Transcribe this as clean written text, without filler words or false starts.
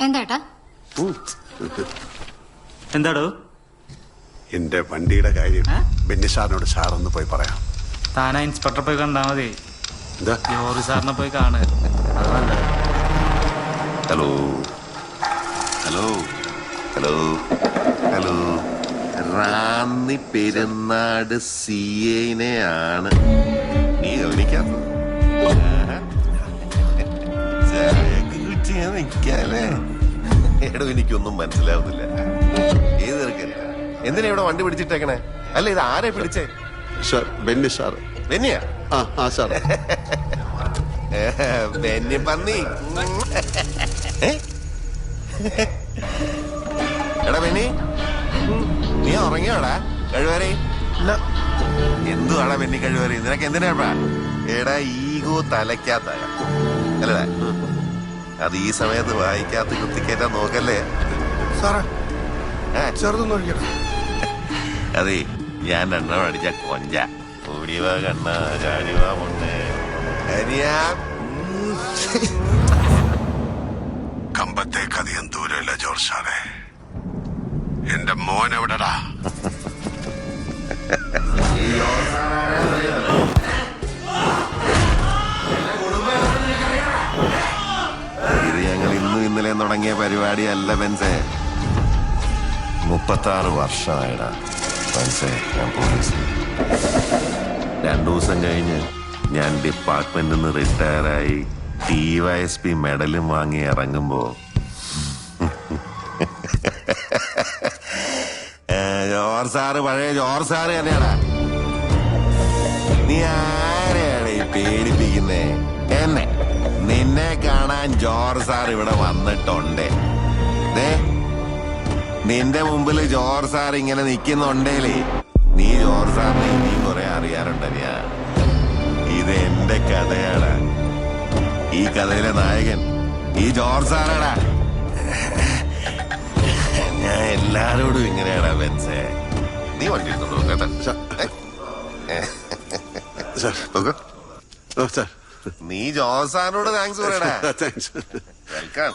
എന്താ എന്താടോ? എന്റെ വണ്ടിയുടെ കാര്യം ബെന്നി സാറിനോട് സാറൊന്ന് പോയി പറയാം. താനാ ഇൻസ്പെക്ടറെ പോയി കണ്ടാ മതി. എന്താ ജോറി സാറിനെ പോയി കാണുക. Hello hello hello hello Ranni Perunad CA-നെയാണ് നീ ഗവനിക്കാത്തത്. നിൽക്കാല്ലേ എടോ, എനിക്കൊന്നും മനസ്സിലാവുന്നില്ല. ഏത് തിരക്കൻ എന്തിനാ ഇവിടെ വണ്ടി പിടിച്ചിട്ടേക്കണേ? അല്ല, ഇത് ആരെ പിടിച്ചേ? Sir, Benny sir. ബെന്നിയാ? ആ സാർ. ബെന്നി പന്നി. എടാ ബെന്നി, നീ ഉറങ്ങിയോടാ? കഴിവറി എന്തുവാടാ ബെന്നി കഴിവറി? നിനക്ക് എന്തിനാ? എടാ, ഈഗോ തലയ്ക്കാത്ത അല്ലേ? അത് ഈ സമയത്ത് വായിക്കാത്ത കുത്തിക്കേറ്റാൻ നോക്കല്ലേ സാറേ. ചെറുതൊന്നും ഒഴിക്കണം. അതെ, ഞാൻ രണ്ടെണ്ണം അടിച്ച കൊഞ്ച ഓടിവാ കണ്ണ ചാടിവാ മുന്നേ. കമ്പത്തേക്ക് അധികം ദൂരമില്ല ജോർജ് സാറേ. എന്റെ മോൻ എവിടെടാ? ഇത് ഞങ്ങൾ ഇന്നും ഇന്നലെ തുടങ്ങിയ പരിപാടിയല്ല ബെൻസേ. 36 വർഷമായിടാ ബെൻസേ ഞാൻ പോലീസ്. 2 ദിവസം കഴിഞ്ഞ് ഞാൻ ഡിപ്പാർട്ട്മെന്റിൽ നിന്ന് റിട്ടയറായി DYSP മെഡലും വാങ്ങി ഇറങ്ങുമ്പോ ജോർജ് സാറ് പഴയ ജോർജ് സാറ് തന്നെയാടാ. നീ ആരെയാണ് ഈ പേടിപ്പിക്കുന്നേ? എന്നെ നിന്നെ കാണാൻ ജോർജ് സാർ ഇവിടെ വന്നിട്ടുണ്ട്. നിന്റെ മുമ്പിൽ ജോർജ് സാർ ഇങ്ങനെ നിൽക്കുന്നുണ്ടേലേ നീ ജോർജ് സാറിനെ നീ കുറെ അറിയാറുണ്ട്. ഇത് എന്റെ കഥയാടാ. ഈ കഥയിലെ നായകൻ ഈ ജോർജ് സാറാടാ. ഞാൻ എല്ലാരോടും ഇങ്ങനെയാടാ ബെൻസേ. നീ വണ്ടി എടുത്തോളൂ കേട്ടോ. നീ ജോർജ് സാറിനോട് താങ്ക്സ് പറയടാ. താങ്ക്സ്. വെൽക്കം.